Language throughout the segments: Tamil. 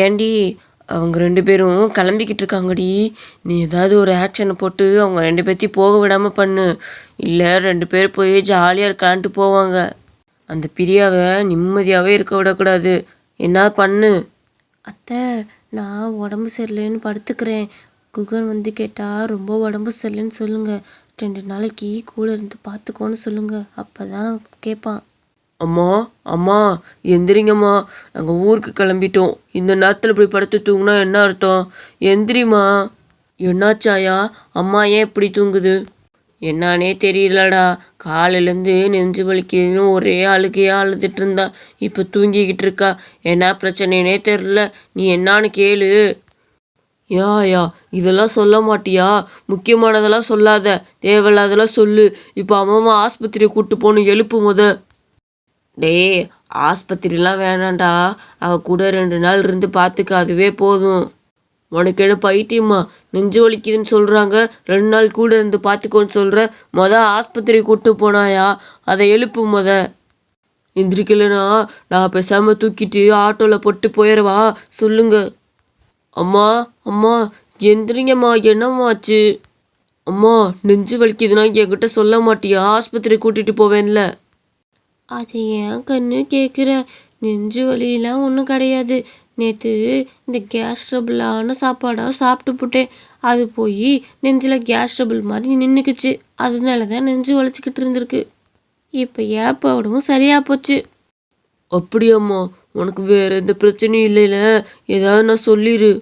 ஏண்டி அவங்க 2 பேரும் கிளம்பிக்கிட்டு இருக்காங்கடி. நீ ஏதாவது ஒரு ஆக்ஷனை போட்டு அவங்க 2 பேர்த்தையும் போக விடாமல் பண்ணு. இல்லை 2 பேர் போய் ஜாலியாக இருக்கலான்ட்டு போவாங்க. அந்த பிரியாவை நிம்மதியாகவே இருக்க விடக்கூடாது. என்ன பண்ணு? அத்தை, நான் உடம்பு சரியில்லைன்னு படுத்துக்கிறேன். குகன் வந்து கேட்டால் ரொம்ப உடம்பு சரியில்லைன்னு சொல்லுங்கள். 2 நாளைக்கு கூட இருந்து பார்த்துக்கோன்னு சொல்லுங்கள். அப்போ தான் கேட்பான். அம்மா அம்மா எந்திரிங்கம்மா, நாங்கள் ஊருக்கு கிளம்பிட்டோம். இந்த நேரத்தில் இப்படி படுத்து தூங்குனா என்ன அர்த்தம்? எந்திரிம்மா. என்னாச்சாயா? அம்மா ஏன் இப்படி தூங்குது? என்னானே தெரியலடா. காலையிலேருந்து நெஞ்சு வலிக்குதுன்னு ஒரே அழுகையாக அழுதுட்டு இருந்தா. இப்போ தூங்கிக்கிட்டு இருக்கா. என்ன பிரச்சனைனே தெரில. நீ என்னான்னு கேளு. ஏயா இதெல்லாம் சொல்ல மாட்டியா? முக்கியமானதெல்லாம் சொல்லாத, தேவையில்லாதெல்லாம் சொல்லு. இப்போ அம்மா ஆஸ்பத்திரியை கூப்பிட்டு போகணும். எழுப்பு முத. டேய், ஆஸ்பத்திரிலாம் வேணாண்டா. அவள் கூட 2 நாள் இருந்து பார்த்துக்க, அதுவே போதும். உனக்கு என்ன பைத்தியமா? நெஞ்சு வலிக்குதுன்னு சொல்கிறாங்க, 2 நாள் கூட இருந்து பார்த்துக்கோன்னு சொல்கிற. ஆஸ்பத்திரி கூப்பிட்டு போனாயா? அதை எழுப்பு முத. எந்திரிக்கலைன்னா நான் பேசாமல் தூக்கிட்டு ஆட்டோவில் போட்டு போயிடவா? சொல்லுங்க. அம்மா அம்மா எந்திரிங்கம்மா, என்னம்மாச்சு? அம்மா நெஞ்சு வலிக்குதுன்னா என்கிட்ட சொல்ல மாட்டியா? ஆஸ்பத்திரி கூட்டிகிட்டு போவேன்ல. அது ஏன் கண்ணு கேட்குற? நெஞ்சு வலியெலாம் ஒன்றும் கிடையாது. நேற்று இந்த கேஸ் ட்ரபிளான சாப்பாடாக சாப்பிட்டு போட்டேன். அது போய் நெஞ்சில் கேஸ் ட்ரபிள் மாதிரி நின்றுக்குச்சு. அதனால தான் நெஞ்சு வலிச்சிக்கிட்டு இருந்திருக்கு. இப்போ ஏப்பாவும் சரியாக போச்சு. அப்படியாம்மா? உனக்கு வேற எந்த பிரச்சனையும் இல்லைல்ல? ஏதாவது நான் சொல்லிடு.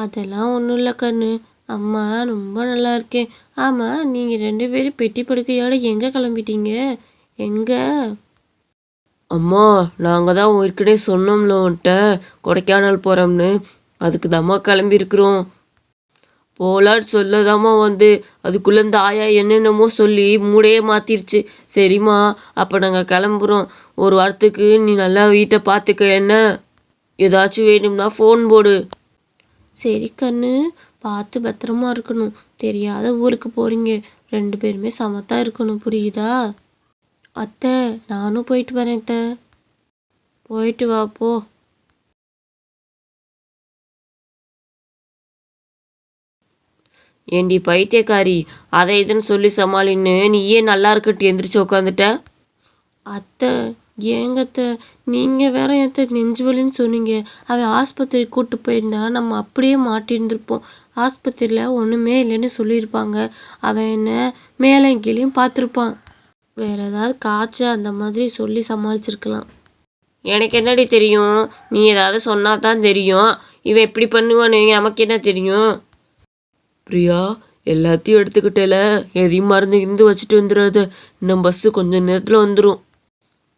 அதெல்லாம் ஒன்றும் இல்லை கண்ணு. அம்மா ரொம்ப நல்லா இருக்கேன். ஆமாம், நீங்கள் 2 பேரும் பெட்டி படுக்கையோட எங்கே கிளம்பிட்டீங்க? எங்கே? அம்மா நாங்கள் தான் ஏற்கனவே சொன்னோம்ல உன்கிட்ட, கொடைக்கானல் போகிறோம்னு. அதுக்கு தாம்மா கிளம்பியிருக்கிறோம். போகலான்னு சொல்லதாம்மா வந்து அதுக்குள்ளே இந்த ஆயா என்னென்னமோ சொல்லி மூடையே மாற்றிருச்சு. சரிம்மா, அப்போ நாங்கள் கிளம்புறோம். ஒரு வாரத்துக்கு நீ நல்லா வீட்டை பார்த்துக்க. என்ன ஏதாச்சும் வேணும்னா ஃபோன் போடு. சரி கண்ணு, பார்த்து பத்திரமா இருக்கணும். தெரியாத ஊருக்கு போகிறீங்க. 2 பேருமே சமத்தா இருக்கணும், புரியுதா? அத்தை, நானும் போயிட்டு வரேன் அத்தை. போயிட்டு வா போ. ஏண்டி பைத்தியக்காரி, அதை இதுன்னு சொல்லி சமாளின்னு நீயே நல்லா இருக்கட்டு எந்திரிச்சு உட்காந்துட்ட. அத்தை, ஏங்க அத்தை, நீங்கள் வேற அத்தை நெஞ்சு வலின்னு சொன்னீங்க. அவன் ஆஸ்பத்திரி கூப்பிட்டு போயிருந்தா நம்ம அப்படியே மாட்டியிருந்திருப்போம். ஆஸ்பத்திரியில் ஒன்றுமே இல்லைன்னு சொல்லியிருப்பாங்க. அவன் என்ன மேலே கீழேயும் பார்த்துருப்பான். வேற ஏதாவது காய்ச்சல் அந்த மாதிரி சொல்லி சமாளிச்சிருக்கலாம். எனக்கு என்னடி தெரியும்? நீ ஏதாவது சொன்னா தான் தெரியும். இவன் எப்படி பண்ணுவான்னு நமக்கு என்ன தெரியும்? பிரியா, எல்லாத்தையும் எடுத்துக்கிட்டேல, எதையும் மருந்து இருந்து வச்சுட்டு வந்துடாத. இன்னும் பஸ்ஸு கொஞ்சம் நேரத்தில் வந்துடும்.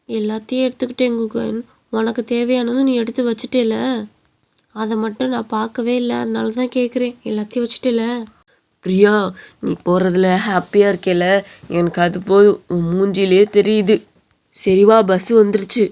எல்லாத்தையும் எடுத்துக்கிட்டேன் குகன். உனக்கு தேவையானதும் நீ எடுத்து வச்சுட்டேல. அதை மட்டும் நான் பார்க்கவே இல்லை, அதனால தான் கேட்குறேன். எல்லாத்தையும் வச்சுட்டேல. பிரியா, நீ போகிறதுல ஹாப்பியாக இருக்கேல, எனக்கு அது போதும். உன் மூஞ்சிலே தெரியுது. சரிவா, பஸ்ஸு வந்துருச்சு.